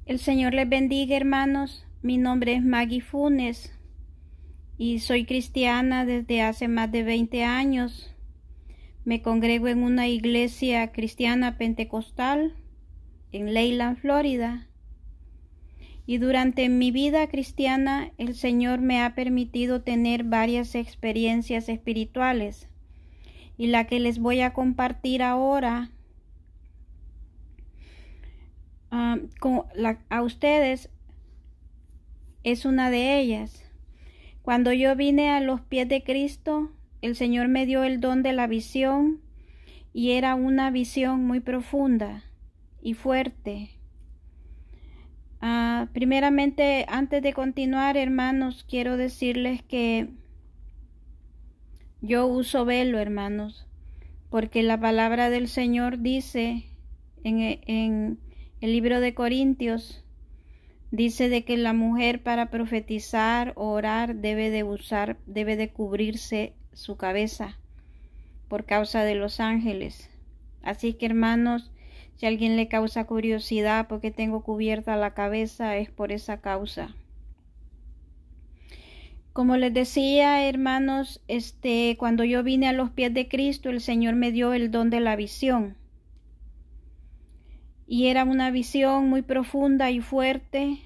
El Señor les bendiga, hermanos. Mi nombre es Maggie Funes y soy cristiana desde hace más de 20 años. Me congrego en una iglesia cristiana pentecostal en Leyland, Florida. Y durante mi vida cristiana, el Señor me ha permitido tener varias experiencias espirituales. Y la que les voy a compartir ahora a ustedes es una de ellas. Cuando yo vine a los pies de Cristo, el Señor me dio el don de la visión y era una visión muy profunda y fuerte. Primeramente, antes de continuar, hermanos, quiero decirles que yo uso velo, hermanos, porque la palabra del Señor dice en el libro de Corintios, dice de que la mujer para profetizar o orar debe de cubrirse su cabeza por causa de los ángeles. Así que, hermanos, si a alguien le causa curiosidad porque tengo cubierta la cabeza, es por esa causa. Como les decía, hermanos, cuando yo vine a los pies de Cristo, el Señor me dio el don de la visión. Y era una visión muy profunda y fuerte,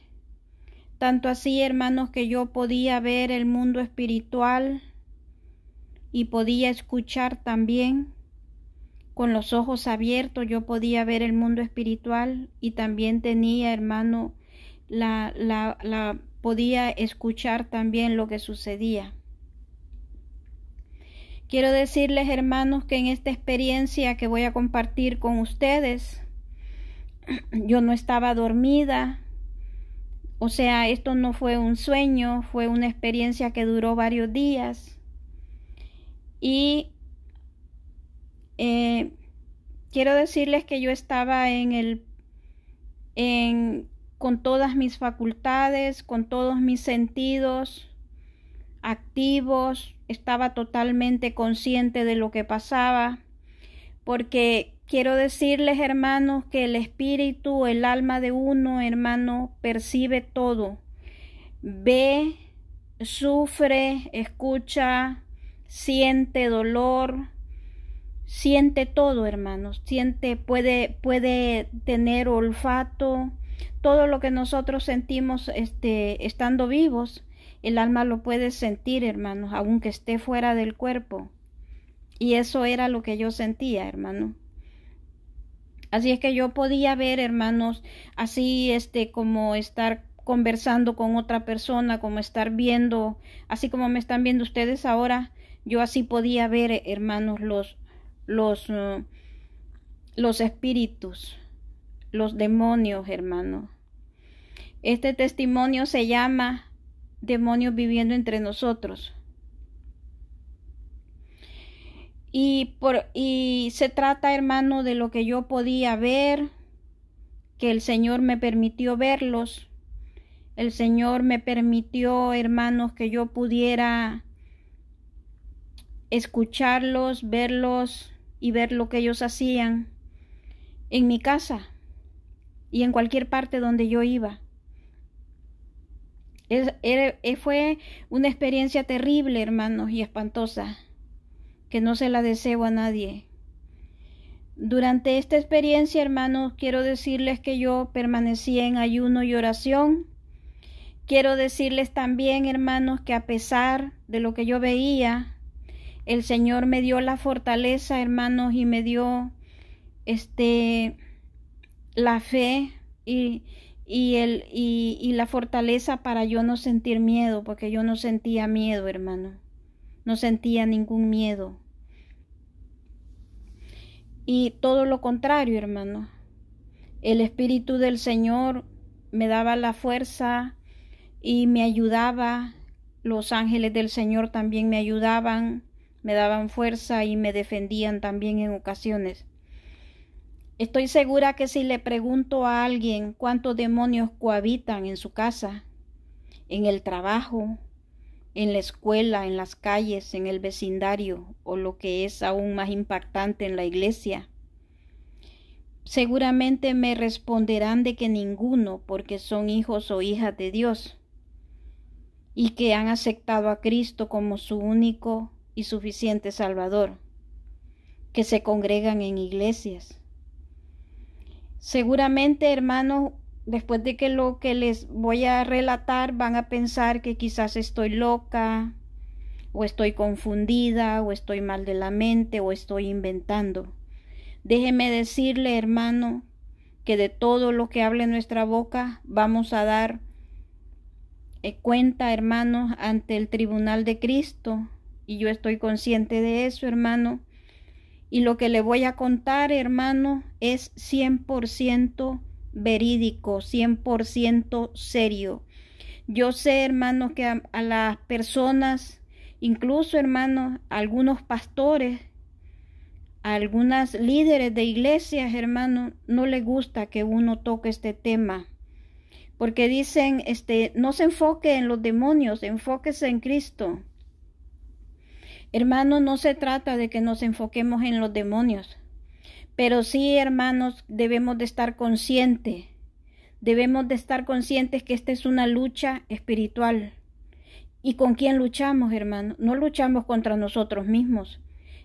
tanto así, hermanos, que yo podía ver el mundo espiritual y podía escuchar también. Con los ojos abiertos yo podía ver el mundo espiritual y también tenía, hermano, podía escuchar también lo que sucedía. Quiero decirles, hermanos, que en esta experiencia que voy a compartir con ustedes, yo no estaba dormida. O sea, esto no fue un sueño, fue una experiencia que duró varios días. Y quiero decirles que yo estaba con todas mis facultades, con todos mis sentidos activos, estaba totalmente consciente de lo que pasaba, porque quiero decirles, hermanos, que el espíritu, el alma de uno, hermano, percibe todo, ve, sufre, escucha, siente dolor, siente todo, hermanos, puede tener olfato, todo lo que nosotros sentimos estando vivos, el alma lo puede sentir, hermanos, aunque esté fuera del cuerpo. Y eso era lo que yo sentía, hermano. Así es que yo podía ver, hermanos, así como estar conversando con otra persona, como estar viendo, así como me están viendo ustedes ahora, yo así podía ver, hermanos, los espíritus, los demonios, hermano. Este testimonio se llama Demonios viviendo entre nosotros. Y se trata, hermano, de lo que yo podía ver, que el Señor me permitió verlos. El Señor me permitió, hermanos, que yo pudiera escucharlos, verlos y ver lo que ellos hacían en mi casa y en cualquier parte donde yo iba. Fue una experiencia terrible, hermanos, y espantosa, que no se la deseo a nadie. Durante esta experiencia, hermanos, quiero decirles que yo permanecí en ayuno y oración. Quiero decirles también, hermanos, que a pesar de lo que yo veía, el Señor me dio la fortaleza, hermanos, y me dio la fe y la fortaleza para yo no sentir miedo, porque yo no sentía miedo, hermano. No sentía ningún miedo. Y todo lo contrario, hermano. El Espíritu del Señor me daba la fuerza y me ayudaba. Los ángeles del Señor también me ayudaban, me daban fuerza y me defendían también en ocasiones. Estoy segura que si le pregunto a alguien cuántos demonios cohabitan en su casa, en el trabajo, en la escuela, en las calles, en el vecindario, o lo que es aún más impactante, en la iglesia, seguramente me responderán de que ninguno, porque son hijos o hijas de Dios y que han aceptado a Cristo como su único y suficiente Salvador, que se congregan en iglesias. Seguramente, hermanos, después de que lo que les voy a relatar, van a pensar que quizás estoy loca, o estoy confundida, o estoy mal de la mente, o estoy inventando. Déjeme decirle, hermano, que de todo lo que hable nuestra boca vamos a dar cuenta, hermanos, ante el tribunal de Cristo. Y yo estoy consciente de eso, hermano. Y lo que le voy a contar, hermano, es 100% verídico, 100% serio. Yo sé, hermano, que a las personas, incluso, hermano, a algunos pastores, a algunas líderes de iglesias, hermano, no les gusta que uno toque este tema. Porque dicen, no se enfoque en los demonios, enfóquese en Cristo. Hermano, no se trata de que nos enfoquemos en los demonios, pero sí, hermanos, debemos de estar conscientes. Debemos de estar conscientes que esta es una lucha espiritual. ¿Y con quién luchamos, hermano? No luchamos contra nosotros mismos.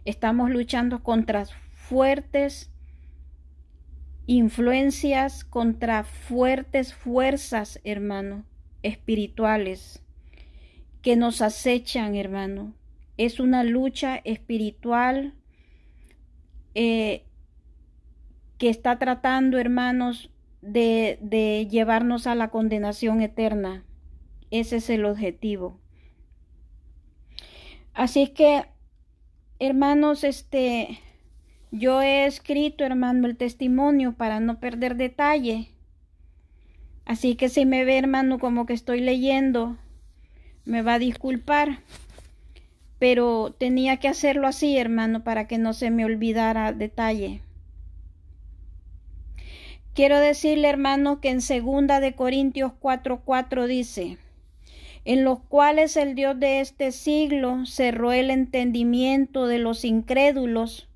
Estamos luchando contra fuertes influencias, contra fuertes fuerzas, hermano, espirituales, que nos acechan, hermano. Es una lucha espiritual que está tratando, hermanos, de llevarnos a la condenación eterna. Ese es el objetivo. Así que, hermanos, yo he escrito, hermano, el testimonio para no perder detalle. Así que si me ve, hermano, como que estoy leyendo, me va a disculpar. Pero tenía que hacerlo así, hermano, para que no se me olvidara detalle. Quiero decirle, hermano, que en 2 de Corintios 4:4 dice: en los cuales el Dios de este siglo cerró el entendimiento de los incrédulos,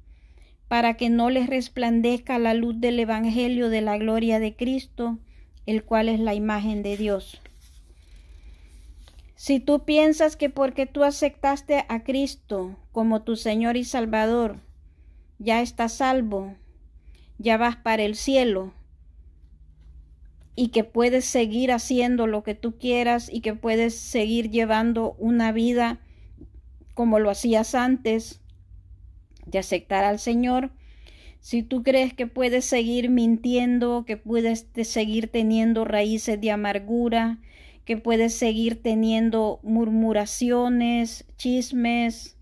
para que no les resplandezca la luz del evangelio de la gloria de Cristo, el cual es la imagen de Dios. Si tú piensas que porque tú aceptaste a Cristo como tu Señor y Salvador, ya estás salvo, ya vas para el cielo, y que puedes seguir haciendo lo que tú quieras y que puedes seguir llevando una vida como lo hacías antes de aceptar al Señor, si tú crees que puedes seguir mintiendo, que puedes seguir teniendo raíces de amargura, que puedes seguir teniendo murmuraciones, chismes,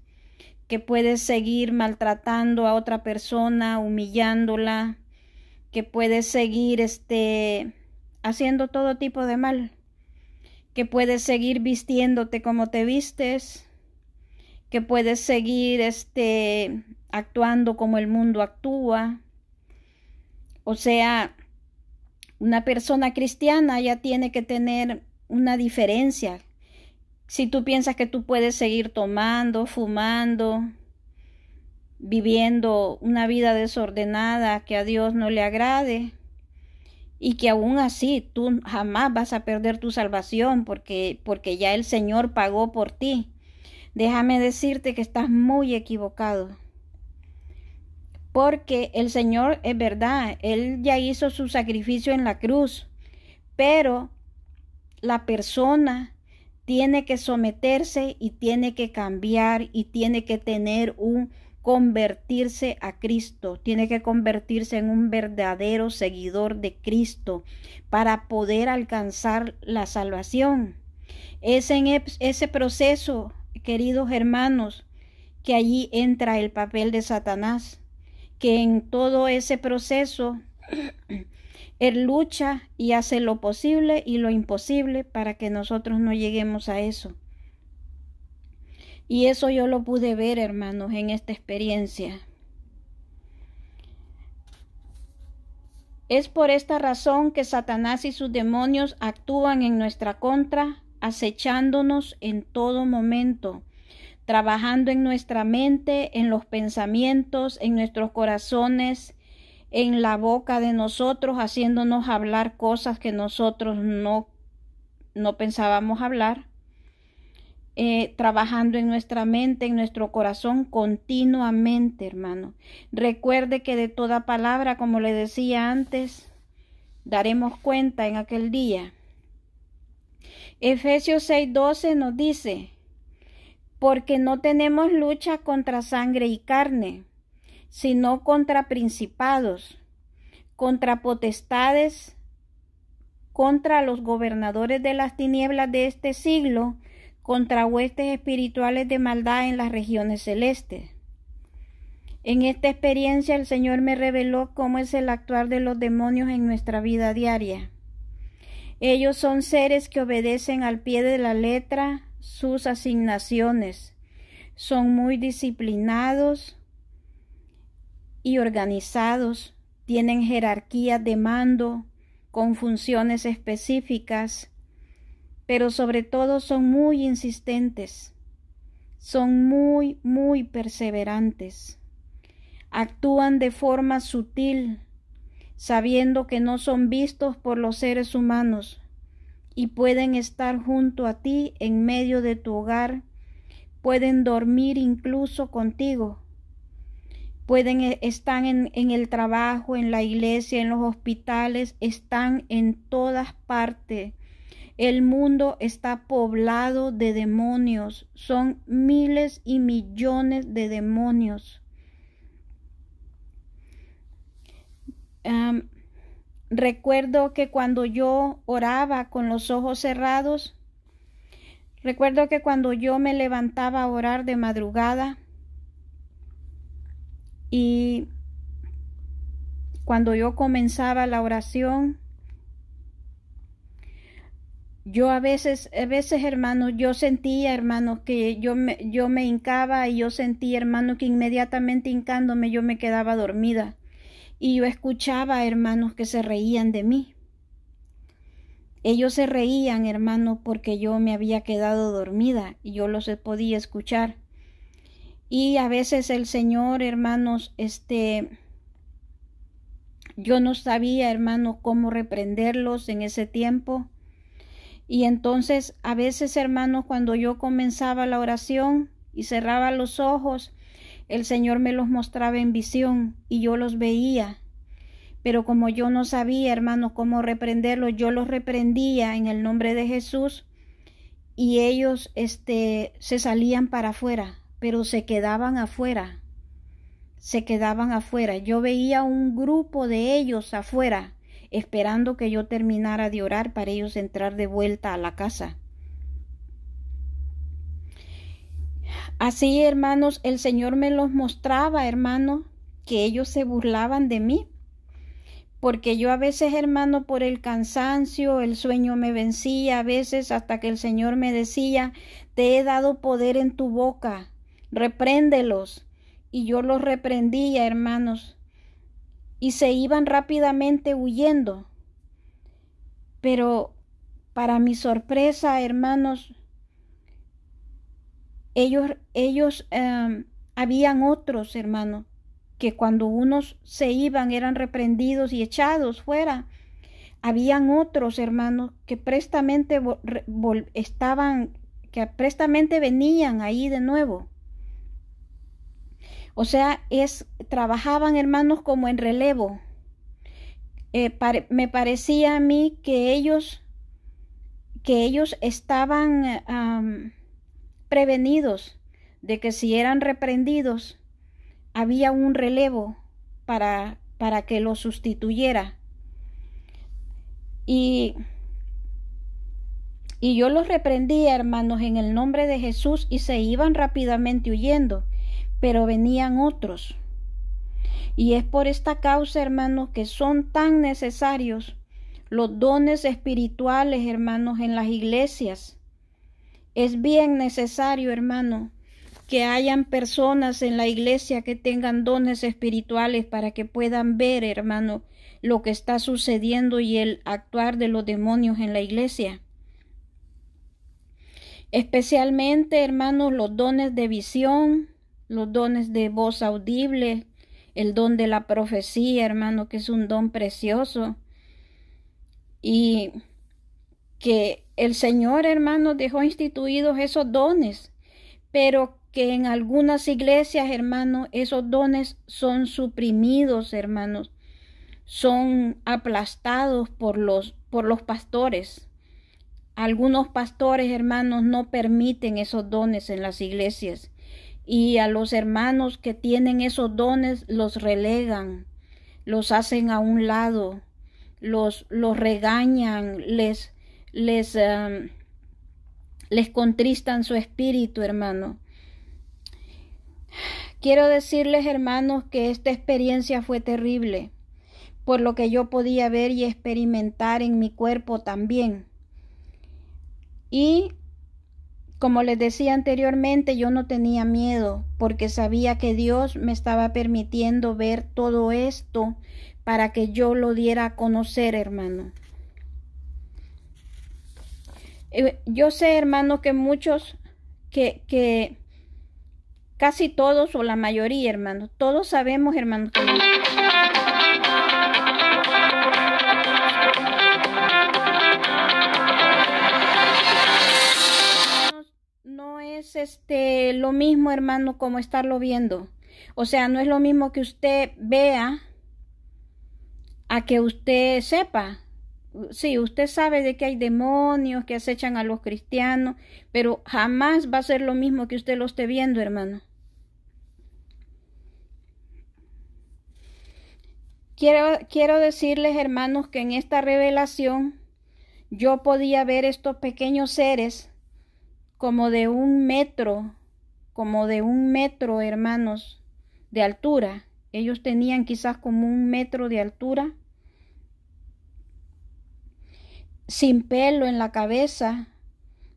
que puedes seguir maltratando a otra persona, humillándola, que puedes seguir haciendo todo tipo de mal, que puedes seguir vistiéndote como te vistes, que puedes seguir actuando como el mundo actúa. O sea, una persona cristiana ya tiene que tener una diferencia. Si tú piensas que tú puedes seguir tomando, fumando, viviendo una vida desordenada que a Dios no le agrade, y que aún así tú jamás vas a perder tu salvación porque ya el Señor pagó por ti, déjame decirte que estás muy equivocado. Porque el Señor, es verdad, Él ya hizo su sacrificio en la cruz, pero la persona tiene que someterse y tiene que cambiar y tiene que tener convertirse a Cristo, tiene que convertirse en un verdadero seguidor de Cristo para poder alcanzar la salvación. Es en ese proceso, queridos hermanos, que allí entra el papel de Satanás, que en todo ese proceso Él lucha y hace lo posible y lo imposible para que nosotros no lleguemos a eso. Y eso yo lo pude ver, hermanos, en esta experiencia. Es por esta razón que Satanás y sus demonios actúan en nuestra contra, acechándonos en todo momento, trabajando en nuestra mente, en los pensamientos, en nuestros corazones, en la boca de nosotros, haciéndonos hablar cosas que nosotros no pensábamos hablar, trabajando en nuestra mente, en nuestro corazón continuamente, hermano. Recuerde que de toda palabra, como le decía antes, daremos cuenta en aquel día. Efesios 6:12 nos dice: porque no tenemos lucha contra sangre y carne, sino contra principados, contra potestades, contra los gobernadores de las tinieblas de este siglo, contra huestes espirituales de maldad en las regiones celestes. En esta experiencia el Señor me reveló cómo es el actuar de los demonios en nuestra vida diaria. Ellos son seres que obedecen al pie de la letra sus asignaciones. Son muy disciplinados y organizados, tienen jerarquías de mando con funciones específicas, pero sobre todo son muy insistentes, son muy perseverantes. Actúan de forma sutil, sabiendo que no son vistos por los seres humanos, y pueden estar junto a ti en medio de tu hogar, pueden dormir incluso contigo, están en el trabajo, en la iglesia, en los hospitales, están en todas partes. El mundo está poblado de demonios, son miles y millones de demonios. Recuerdo que cuando yo oraba con los ojos cerrados, recuerdo que cuando yo me levantaba a orar de madrugada y cuando yo comenzaba la oración, yo a veces, hermanos, yo sentía, hermanos, que yo me hincaba y yo sentía, hermanos, que inmediatamente hincándome yo me quedaba dormida. Y yo escuchaba, hermanos, que se reían de mí. Ellos se reían, hermanos, porque yo me había quedado dormida y yo los podía escuchar. Y a veces el Señor, hermanos, yo no sabía, hermanos, cómo reprenderlos en ese tiempo. Y entonces, a veces, hermanos, cuando yo comenzaba la oración y cerraba los ojos, el Señor me los mostraba en visión y yo los veía. Pero como yo no sabía, hermanos, cómo reprenderlos, yo los reprendía en el nombre de Jesús y ellos se salían para afuera, pero se quedaban afuera. Se quedaban afuera. Yo veía un grupo de ellos afuera, esperando que yo terminara de orar para ellos entrar de vuelta a la casa. Así, hermanos, el Señor me los mostraba, hermanos, que ellos se burlaban de mí, porque yo a veces, hermano, por el cansancio, el sueño me vencía a veces, hasta que el Señor me decía: te he dado poder en tu boca, repréndelos. Y yo los reprendía, hermanos, y se iban rápidamente huyendo. Pero para mi sorpresa, hermanos, ellos habían otros, hermanos, que cuando unos se iban eran reprendidos y echados fuera. Habían otros, hermanos, que prestamente venían ahí de nuevo. O sea, trabajaban, hermanos, como en relevo. Me parecía a mí que ellos estaban prevenidos de que si eran reprendidos, había un relevo para que lo sustituyera. Y yo los reprendía, hermanos, en el nombre de Jesús, y se iban rápidamente huyendo, pero venían otros. Y es por esta causa, hermanos, que son tan necesarios los dones espirituales, hermanos, en las iglesias. Es bien necesario, hermano, que hayan personas en la iglesia que tengan dones espirituales para que puedan ver, hermano, lo que está sucediendo y el actuar de los demonios en la iglesia. Especialmente, hermanos, los dones de visión, los dones de voz audible, el don de la profecía, hermano, que es un don precioso. Y que el Señor, hermano, dejó instituidos esos dones, pero que en algunas iglesias, hermano, esos dones son suprimidos, hermanos, son aplastados por los pastores. Algunos pastores, hermanos, no permiten esos dones en las iglesias, y a los hermanos que tienen esos dones los relegan, los hacen a un lado, los regañan, les contristan su espíritu, hermano. Quiero decirles, hermanos, que esta experiencia fue terrible, por lo que yo podía ver y experimentar en mi cuerpo también. Y como les decía anteriormente, yo no tenía miedo, porque sabía que Dios me estaba permitiendo ver todo esto para que yo lo diera a conocer, hermano. Yo sé, hermano, que muchos, que casi todos o la mayoría, hermano, todos sabemos, hermano, que no es lo mismo, hermano, como estarlo viendo. O sea, no es lo mismo que usted vea a que usted sepa. Sí, usted sabe de que hay demonios que acechan a los cristianos, pero jamás va a ser lo mismo que usted lo esté viendo, hermano. Quiero decirles, hermanos, que en esta revelación yo podía ver estos pequeños seres como de 1 metro, hermanos, de altura. Ellos tenían quizás como 1 metro de altura, sin pelo en la cabeza,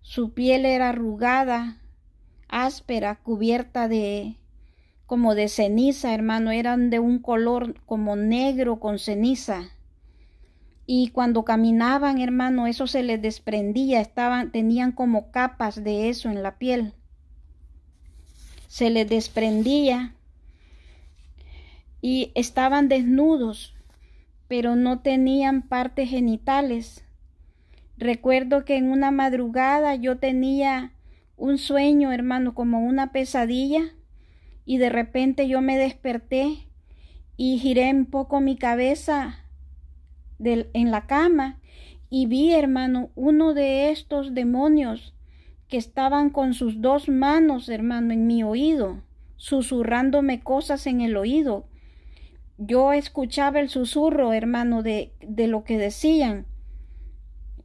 su piel era arrugada, áspera, cubierta como de ceniza, hermano, eran de un color como negro con ceniza. Y cuando caminaban, hermano, eso se les desprendía, tenían como capas de eso en la piel. Se les desprendía y estaban desnudos, pero no tenían partes genitales. Recuerdo que en una madrugada yo tenía un sueño, hermano, como una pesadilla, y de repente yo me desperté y giré un poco mi cabeza en la cama y vi, hermano, uno de estos demonios que estaban con sus 2 manos, hermano, en mi oído, susurrándome cosas en el oído. Yo escuchaba el susurro, hermano, de lo que decían,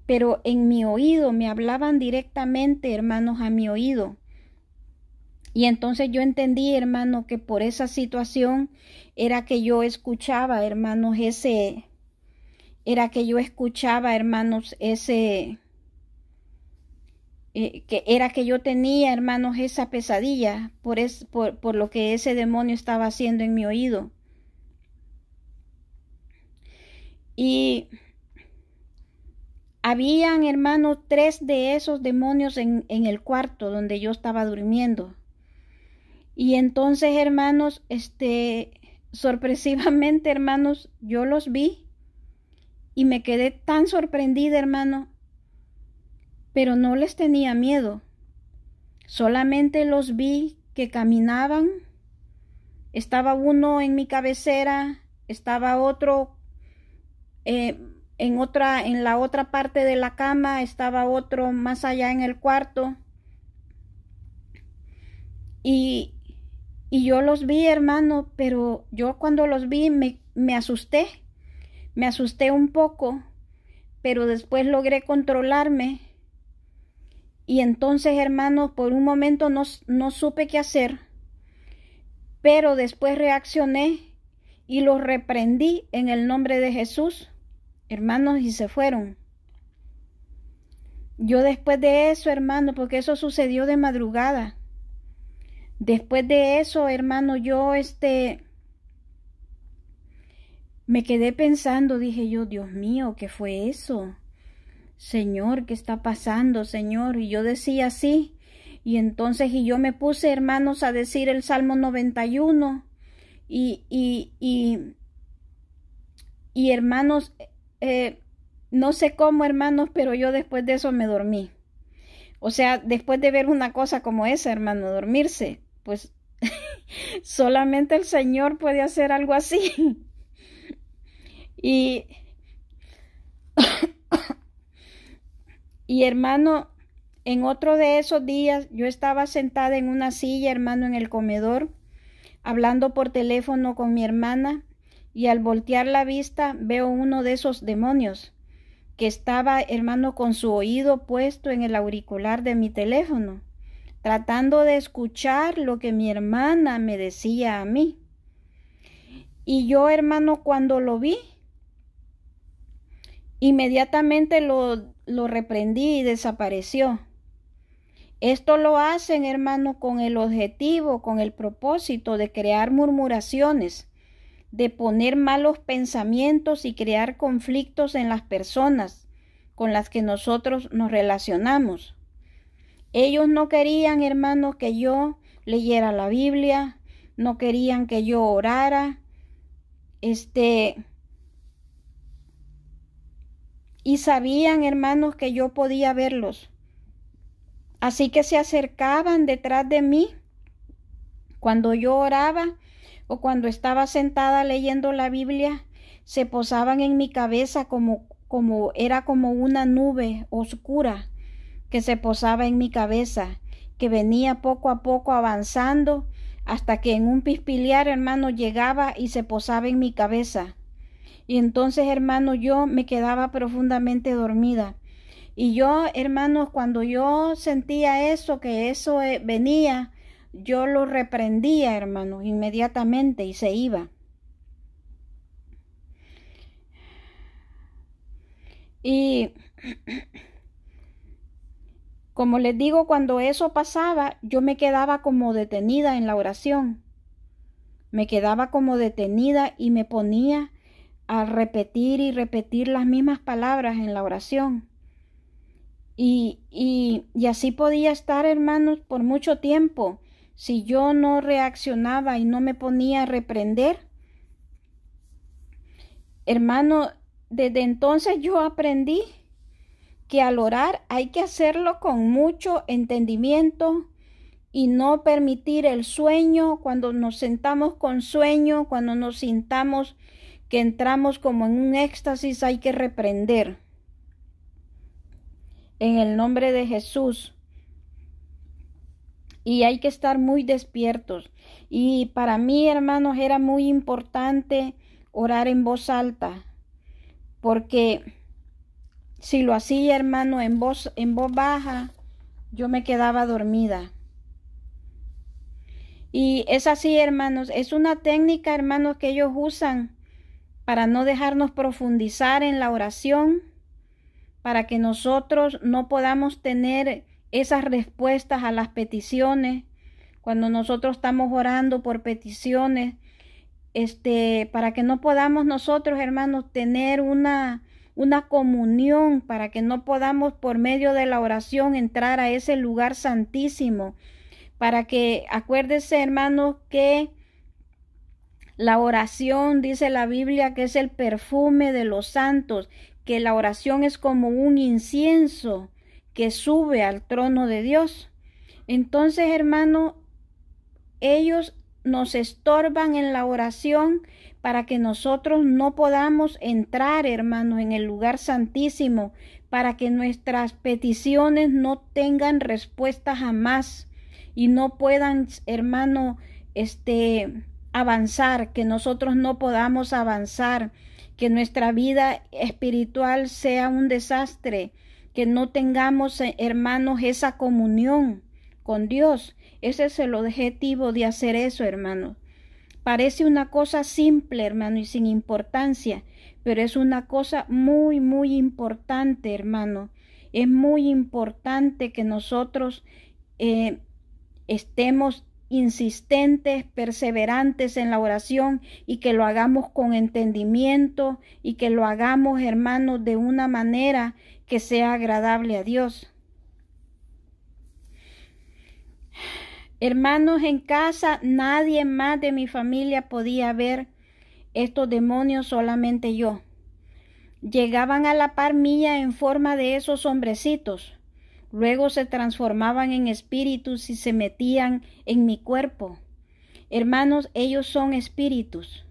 pero en mi oído me hablaban directamente, hermanos, a mi oído. Y entonces yo entendí, hermano, que por esa situación era que yo escuchaba, hermanos, que era que yo tenía, hermanos, esa pesadilla por lo que ese demonio estaba haciendo en mi oído. Y habían, hermanos, 3 de esos demonios en el cuarto donde yo estaba durmiendo. Y entonces, hermanos, sorpresivamente, hermanos, yo los vi y me quedé tan sorprendida, hermano, pero no les tenía miedo. Solamente los vi que caminaban. Estaba uno en mi cabecera, estaba otro en la otra parte de la cama, estaba otro más allá en el cuarto. Y yo los vi, hermano, pero yo cuando los vi me asusté un poco, pero después logré controlarme. Y entonces, hermanos, por un momento no supe qué hacer, pero después reaccioné y los reprendí en el nombre de Jesús, hermanos, y se fueron. Yo después de eso, hermano, porque eso sucedió de madrugada, después de eso, hermano, yo me quedé pensando, dije yo, Dios mío, ¿qué fue eso? Señor, ¿qué está pasando, Señor? Y yo decía así, y entonces yo me puse, hermanos, a decir el Salmo 91, Y hermanos, no sé cómo, hermanos, pero yo después de eso me dormí. O sea, después de ver una cosa como esa, hermano, dormirse, pues solamente el Señor puede hacer algo así. Y, y hermano, en otro de esos días yo estaba sentada en una silla, hermano, en el comedor, hablando por teléfono con mi hermana, y al voltear la vista veo uno de esos demonios que estaba, hermano, con su oído puesto en el auricular de mi teléfono, tratando de escuchar lo que mi hermana me decía a mí. Y yo, hermano, cuando lo vi, inmediatamente lo reprendí y desapareció. Esto lo hacen, hermano, con el objetivo, con el propósito de crear murmuraciones, de poner malos pensamientos y crear conflictos en las personas con las que nosotros nos relacionamos. Ellos no querían, hermanos, que yo leyera la Biblia, no querían que yo orara, y sabían, hermanos, que yo podía verlos. Así que se acercaban detrás de mí cuando yo oraba, o cuando estaba sentada leyendo la Biblia, se posaban en mi cabeza como era como una nube oscura que se posaba en mi cabeza, que venía poco a poco avanzando hasta que en un pispilear, hermano, llegaba y se posaba en mi cabeza. Y entonces, hermano, yo me quedaba profundamente dormida. Y yo, hermanos, cuando yo sentía eso, que eso venía, yo lo reprendía, hermanos, inmediatamente, y se iba. Y como les digo, cuando eso pasaba, yo me quedaba como detenida en la oración. Me quedaba como detenida y me ponía a repetir y repetir las mismas palabras en la oración. Y así podía estar, hermanos, por mucho tiempo. Si yo no reaccionaba y no me ponía a reprender, hermano, desde entonces yo aprendí que al orar hay que hacerlo con mucho entendimiento y no permitir el sueño. Cuando nos sentamos con sueño, cuando nos sintamos que entramos como en un éxtasis, hay que reprender. En el nombre de Jesús. Y hay que estar muy despiertos. Y para mí, hermanos, era muy importante orar en voz alta, porque si lo hacía, hermano, en voz baja, yo me quedaba dormida. Y es así, hermanos, es una técnica, hermanos, que ellos usan para no dejarnos profundizar en la oración, para que nosotros no podamos tener esas respuestas a las peticiones. Cuando nosotros estamos orando por peticiones, para que no podamos nosotros, hermanos, tener una comunión, para que no podamos por medio de la oración entrar a ese lugar santísimo, para que, acuérdese, hermanos, que la oración, dice la Biblia, que es el perfume de los santos, que la oración es como un incienso que sube al trono de Dios. Entonces, hermano, ellos nos estorban en la oración para que nosotros no podamos entrar, hermanos, en el lugar santísimo, para que nuestras peticiones no tengan respuesta jamás y no puedan, hermano, avanzar, que nosotros no podamos avanzar, que nuestra vida espiritual sea un desastre, que no tengamos, hermanos, esa comunión con Dios. Ese es el objetivo de hacer eso, hermanos. Parece una cosa simple, hermano, y sin importancia, pero es una cosa muy, muy importante, hermano. Es muy importante que nosotros estemos insistentes, perseverantes en la oración, y que lo hagamos con entendimiento y que lo hagamos, hermanos, de una manera que sea agradable a Dios. Hermanos, en casa nadie más de mi familia podía ver estos demonios, solamente yo. Llegaban a la par mía en forma de esos hombrecitos. Luego se transformaban en espíritus y se metían en mi cuerpo. Hermanos, ellos son espíritus.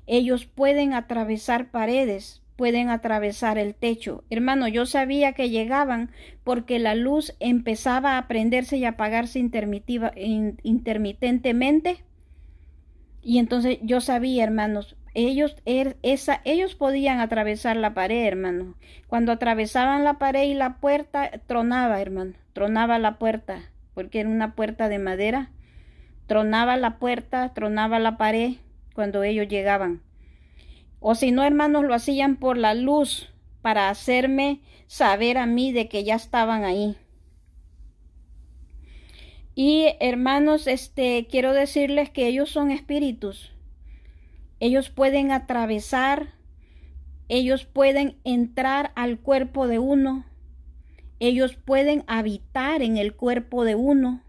Ellos pueden atravesar paredes, pueden atravesar el techo. Hermano, yo sabía que llegaban porque la luz empezaba a prenderse y apagarse intermitentemente. Y entonces yo sabía, hermanos, ellos podían atravesar la pared, hermano. Cuando atravesaban la pared y la puerta, tronaba, hermano. Tronaba la puerta, porque era una puerta de madera. Tronaba la puerta, tronaba la pared cuando ellos llegaban. O si no, hermanos, lo hacían por la luz para hacerme saber a mí de que ya estaban ahí. Y hermanos, quiero decirles que ellos son espíritus. Ellos pueden atravesar, ellos pueden entrar al cuerpo de uno, ellos pueden habitar en el cuerpo de uno.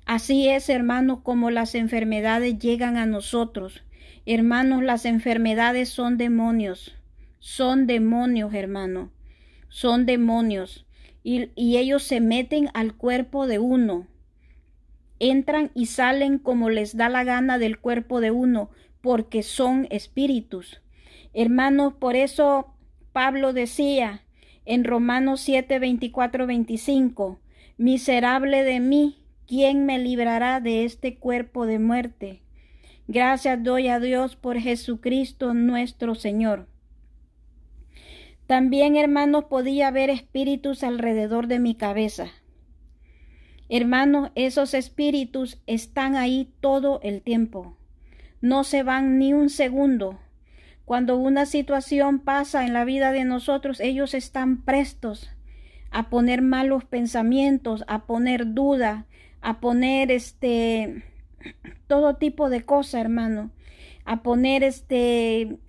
Así es, hermanos, como las enfermedades llegan a nosotros. Hermanos, las enfermedades son demonios, hermano, son demonios. Y ellos se meten al cuerpo de uno, entran y salen como les da la gana del cuerpo de uno, porque son espíritus. Hermanos, por eso Pablo decía en Romanos 7, 24, 25, miserable de mí, ¿quién me librará de este cuerpo de muerte? Gracias doy a Dios por Jesucristo nuestro Señor. También, hermanos, podía ver espíritus alrededor de mi cabeza. Hermanos, esos espíritus están ahí todo el tiempo. No se van ni un segundo. Cuando una situación pasa en la vida de nosotros, ellos están prestos a poner malos pensamientos, a poner duda, a poner todo tipo de cosas, hermano, a poner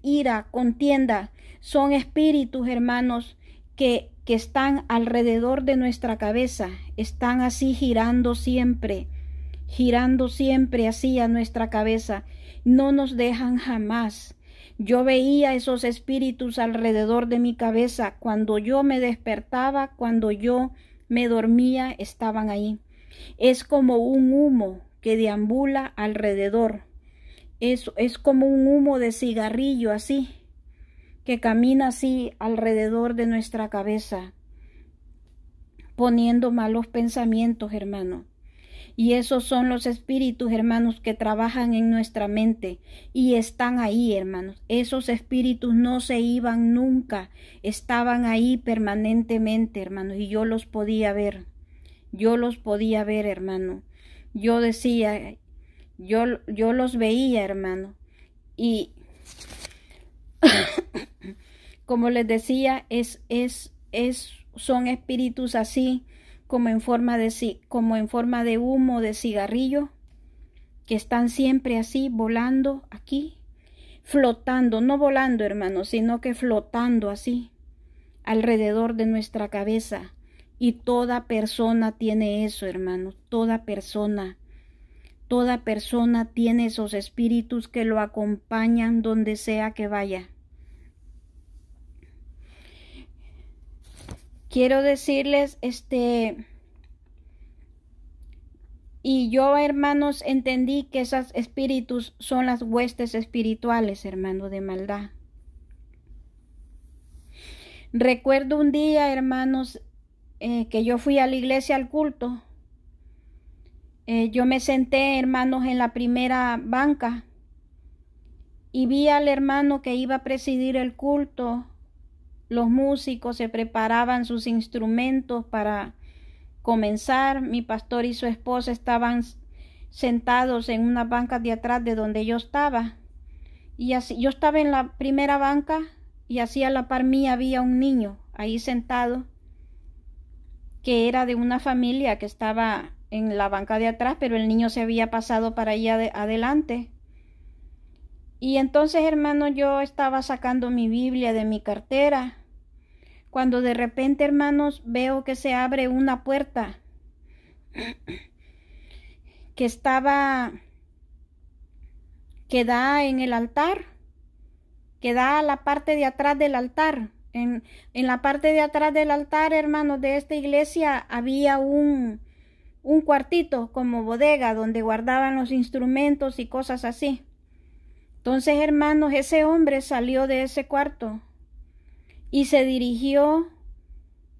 ira, contienda. Son espíritus, hermanos, que están alrededor de nuestra cabeza, están así girando siempre así a nuestra cabeza, no nos dejan jamás. Yo veía esos espíritus alrededor de mi cabeza. Cuando yo me despertaba, cuando yo me dormía, estaban ahí. Es como un humo que deambula alrededor. Es como un humo de cigarrillo así, que camina así alrededor de nuestra cabeza, poniendo malos pensamientos, hermano. Y esos son los espíritus, hermanos, que trabajan en nuestra mente y están ahí, hermanos. Esos espíritus no se iban nunca, estaban ahí permanentemente, hermanos, y yo los podía ver. Yo los podía ver, hermano. Yo decía, yo los veía, hermano. Y como les decía, son espíritus así, como en forma de humo de cigarrillo, que están siempre así volando aquí, flotando, no volando, hermano, sino que flotando así alrededor de nuestra cabeza. Y toda persona tiene eso, hermano, toda persona tiene esos espíritus que lo acompañan donde sea que vaya. Quiero decirles, y yo, hermanos, entendí que esos espíritus son las huestes espirituales, hermano, de maldad. Recuerdo un día, hermanos, que yo fui a la iglesia al culto. Yo me senté, hermanos, en la primera banca y vi al hermano que iba a presidir el culto. Los músicos se preparaban sus instrumentos para comenzar. Mi pastor y su esposa estaban sentados en una banca de atrás de donde yo estaba. Y así, yo estaba en la primera banca y así a la par mía había un niño ahí sentado, que era de una familia que estaba en la banca de atrás, pero el niño se había pasado para allá adelante. Y entonces, hermano, yo estaba sacando mi Biblia de mi cartera, cuando de repente, hermanos, veo que se abre una puerta. que da en el altar, que da a la parte de atrás del altar. En la parte de atrás del altar, hermanos, de esta iglesia había un cuartito como bodega donde guardaban los instrumentos y cosas así. Entonces, hermanos, ese hombre salió de ese cuarto y se dirigió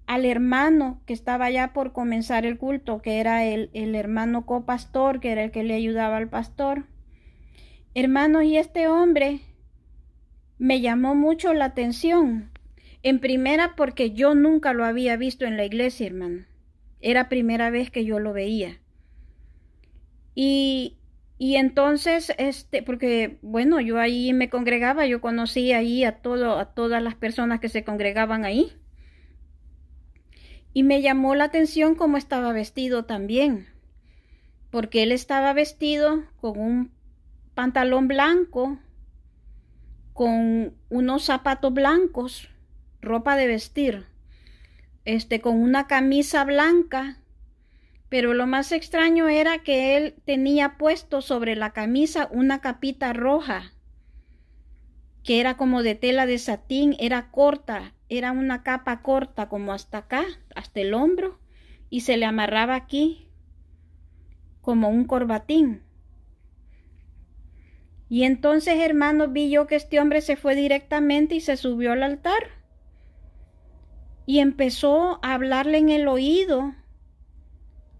al hermano que estaba ya por comenzar el culto, que era el hermano copastor, que era el que le ayudaba al pastor. Hermanos, y este hombre me llamó mucho la atención. En primera, porque yo nunca lo había visto en la iglesia, hermano. Era primera vez que yo lo veía. Y entonces, porque, bueno, yo ahí me congregaba, yo conocí ahí a todas las personas que se congregaban ahí. Y me llamó la atención cómo estaba vestido también. Porque él estaba vestido con un pantalón blanco, con unos zapatos blancos, ropa de vestir, con una camisa blanca, pero lo más extraño era que él tenía puesto sobre la camisa una capita roja, que era como de tela de satín, era corta, era una capa corta como hasta acá, hasta el hombro, y se le amarraba aquí como un corbatín. Y entonces, hermanos, vi yo que este hombre se fue directamente y se subió al altar y empezó a hablarle en el oído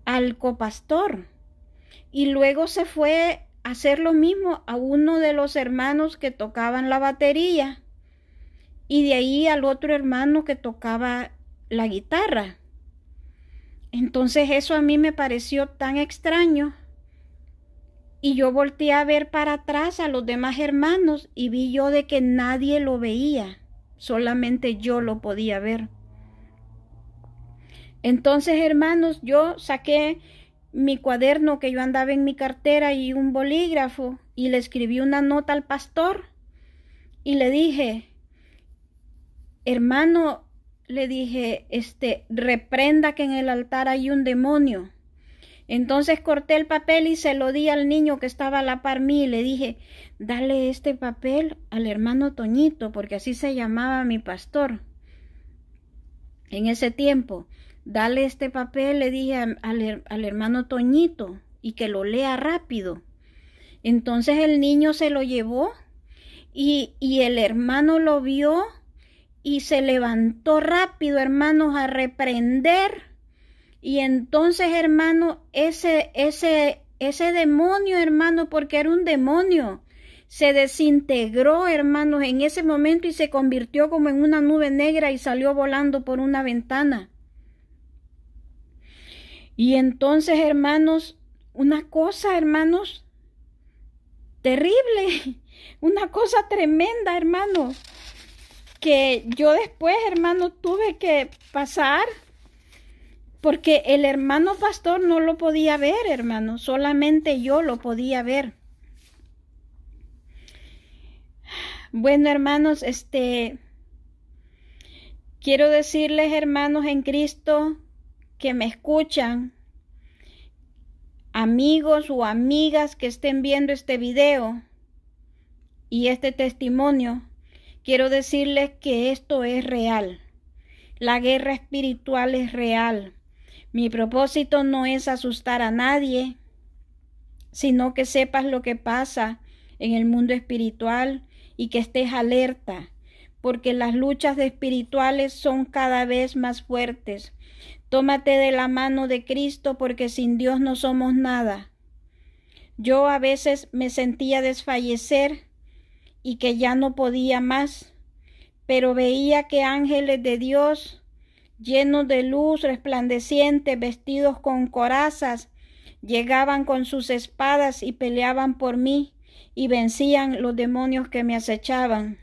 al copastor. Y luego se fue a hacer lo mismo a uno de los hermanos que tocaban la batería y de ahí al otro hermano que tocaba la guitarra. Entonces eso a mí me pareció tan extraño. Y yo volteé a ver para atrás a los demás hermanos y vi yo de que nadie lo veía, solamente yo lo podía ver. Entonces, hermanos, yo saqué mi cuaderno que yo andaba en mi cartera y un bolígrafo y le escribí una nota al pastor y le dije, hermano, le dije, reprenda que en el altar hay un demonio. Entonces corté el papel y se lo di al niño que estaba a la par mí y le dije, dale este papel al hermano Toñito, porque así se llamaba mi pastor en ese tiempo. Dale este papel, le dije al hermano Toñito, y que lo lea rápido. Entonces el niño se lo llevó y el hermano lo vio y se levantó rápido, hermanos, a reprender. Y entonces, hermano, ese demonio, hermano, porque era un demonio, se desintegró, hermanos, en ese momento y se convirtió como en una nube negra y salió volando por una ventana. Y entonces, hermanos, una cosa, hermanos, terrible, una cosa tremenda, hermanos, que yo después, hermanos, tuve que pasar. Porque el hermano pastor no lo podía ver, hermano, solamente yo lo podía ver. Bueno, hermanos, quiero decirles, hermanos en Cristo, que me escuchan, amigos o amigas que estén viendo este video y este testimonio, quiero decirles que esto es real. La guerra espiritual es real. Mi propósito no es asustar a nadie, sino que sepas lo que pasa en el mundo espiritual y que estés alerta, porque las luchas espirituales son cada vez más fuertes. Tómate de la mano de Cristo, porque sin Dios no somos nada. Yo a veces me sentía desfallecer y que ya no podía más, pero veía que ángeles de Dios, llenos de luz resplandeciente, vestidos con corazas, llegaban con sus espadas y peleaban por mí y vencían los demonios que me acechaban.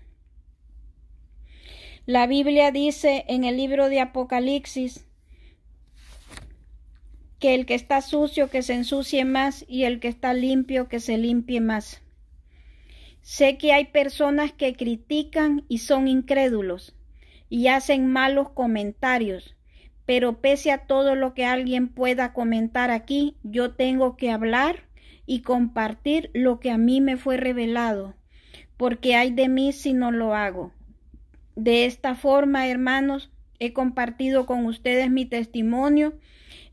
La Biblia dice en el libro de Apocalipsis que el que está sucio que se ensucie más y el que está limpio que se limpie más. Sé que hay personas que critican y son incrédulos y hacen malos comentarios, pero pese a todo lo que alguien pueda comentar aquí, yo tengo que hablar y compartir lo que a mí me fue revelado, porque ay de mí si no lo hago. De esta forma, hermanos, he compartido con ustedes mi testimonio,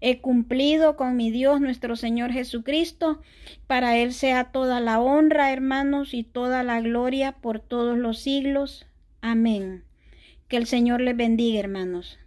he cumplido con mi Dios nuestro Señor Jesucristo. Para Él sea toda la honra, hermanos, y toda la gloria por todos los siglos. Amén. Que el Señor les bendiga, hermanos.